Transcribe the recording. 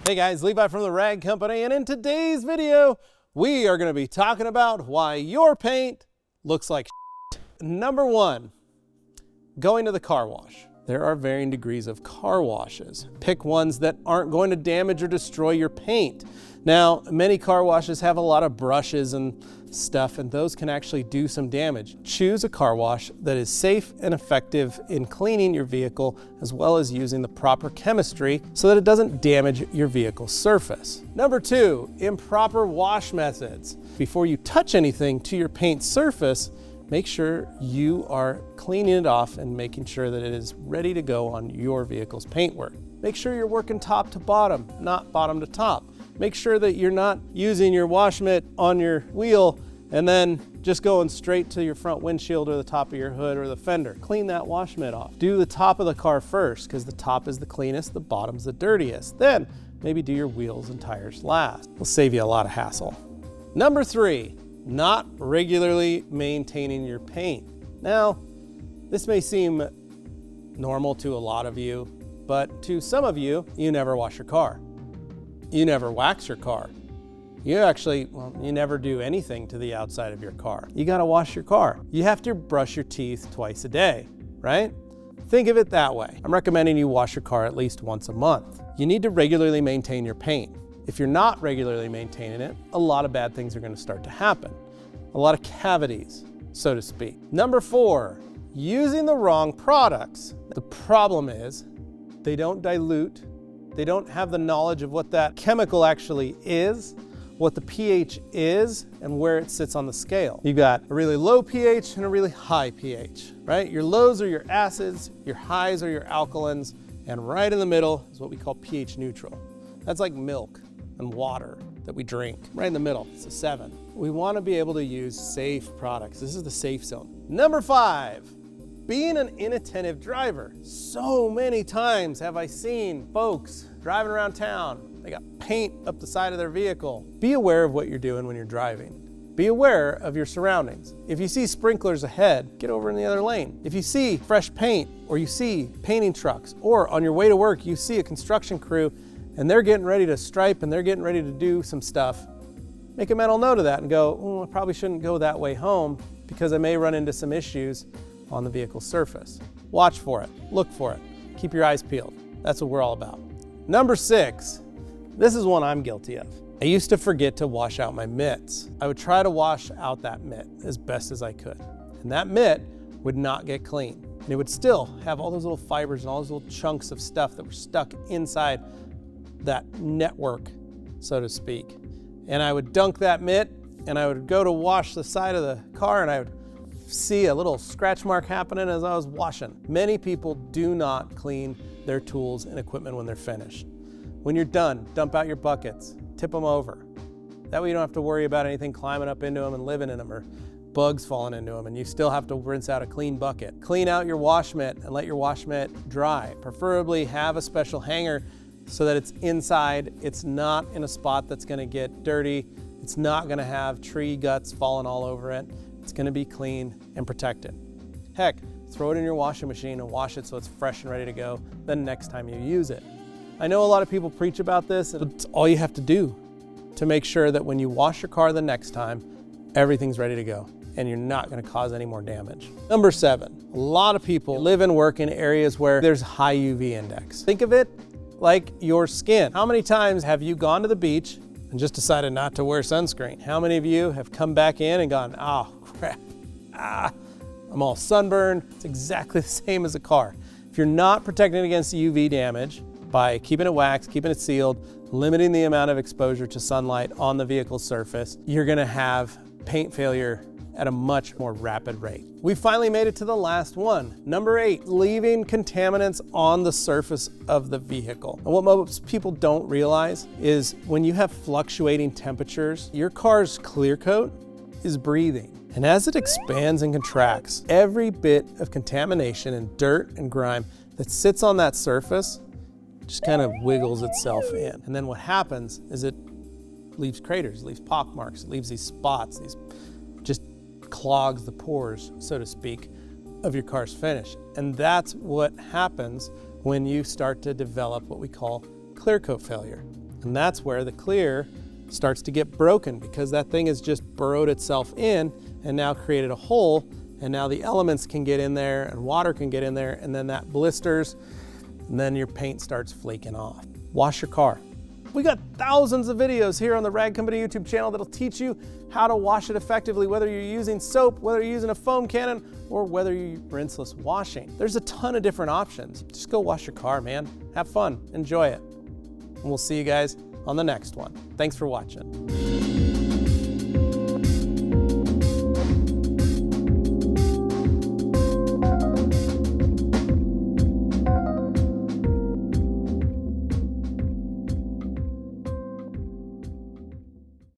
Hey guys, Levi from the Rag Company, and in today's video, we are going to be talking about why your paint looks like shit. Number one, going to the car wash. There are varying degrees of car washes. Pick ones that aren't going to damage or destroy your paint. Now, many car washes have a lot of brushes and stuff, and those can actually do some damage. Choose a car wash that is safe and effective in cleaning your vehicle, as well as using the proper chemistry so that it doesn't damage your vehicle's surface. Number two, improper wash methods. Before you touch anything to your paint surface, make sure you are cleaning it off and making sure that it is ready to go on your vehicle's paintwork. Make sure you're working top to bottom, not bottom to top. Make sure that you're not using your wash mitt on your wheel and then just going straight to your front windshield or the top of your hood or the fender. Clean that wash mitt off. Do the top of the car first, because the top is the cleanest, the bottom's the dirtiest. Then maybe do your wheels and tires last. It'll save you a lot of hassle. Number three, not regularly maintaining your paint. Now, this may seem normal to a lot of you, but to some of you, you never wash your car. You never wax your car. You never do anything to the outside of your car. You gotta wash your car. You have to brush your teeth twice a day, right? Think of it that way. I'm recommending you wash your car at least once a month. You need to regularly maintain your paint. If you're not regularly maintaining it, a lot of bad things are gonna start to happen. A lot of cavities, so to speak. Number four, using the wrong products. The problem is they don't dilute. They don't have the knowledge of what that chemical actually is, what the pH is, and where it sits on the scale. You've got a really low pH and a really high pH, right? Your lows are your acids, your highs are your alkalins, and right in the middle is what we call pH neutral. That's like milk and water that we drink. Right in the middle, it's a 7. We want to be able to use safe products. This is the safe zone. Number five, being an inattentive driver. So many times have I seen folks driving around town. They got paint up the side of their vehicle. Be aware of what you're doing when you're driving. Be aware of your surroundings. If you see sprinklers ahead, get over in the other lane. If you see fresh paint, or you see painting trucks, or on your way to work, you see a construction crew and they're getting ready to stripe and they're getting ready to do some stuff, make a mental note of that and go, I probably shouldn't go that way home because I may run into some issues on the vehicle surface. Watch for it, look for it, keep your eyes peeled. That's what we're all about. Number six, this is one I'm guilty of. I used to forget to wash out my mitts. I would try to wash out that mitt as best as I could. And that mitt would not get clean. And it would still have all those little fibers and all those little chunks of stuff that were stuck inside that network, so to speak. And I would dunk that mitt and I would go to wash the side of the car and I would see a little scratch mark happening as I was washing. Many people do not clean their tools and equipment when they're finished. When you're done, dump out your buckets, tip them over. That way you don't have to worry about anything climbing up into them and living in them or bugs falling into them, and you still have to rinse out a clean bucket. Clean out your wash mitt and let your wash mitt dry. Preferably have a special hanger so that it's inside. It's not in a spot that's gonna get dirty. It's not gonna have tree guts falling all over it. It's gonna be clean and protected. Heck, throw it in your washing machine and wash it so it's fresh and ready to go the next time you use it. I know a lot of people preach about this, but it's all you have to do to make sure that when you wash your car the next time, everything's ready to go and you're not gonna cause any more damage. Number seven, a lot of people live and work in areas where there's high UV index. Think of it like your skin. How many times have you gone to the beach and just decided not to wear sunscreen? How many of you have come back in and gone, oh crap, I'm all sunburned? It's exactly the same as a car. If you're not protecting against UV damage by keeping it waxed, keeping it sealed, limiting the amount of exposure to sunlight on the vehicle surface, you're gonna have paint failure at a much more rapid rate. We finally made it to the last one. Number 8, leaving contaminants on the surface of the vehicle. And what most people don't realize is when you have fluctuating temperatures, your car's clear coat is breathing. And as it expands and contracts, every bit of contamination and dirt and grime that sits on that surface just kind of wiggles itself in. And then what happens is it leaves craters, leaves pock marks, it leaves these spots, these just clogs the pores, so to speak, of your car's finish. And that's what happens when you start to develop what we call clear coat failure. And that's where the clear starts to get broken, because that thing has just burrowed itself in and now created a hole, and now the elements can get in there and water can get in there, and then that blisters, and then your paint starts flaking off. Wash your car. We got thousands of videos here on the Rag Company YouTube channel that'll teach you how to wash it effectively, whether you're using soap, whether you're using a foam cannon, or whether you're rinseless washing. There's a ton of different options. Just go wash your car, man. Have fun, enjoy it. And we'll see you guys on the next one. Thanks for watching.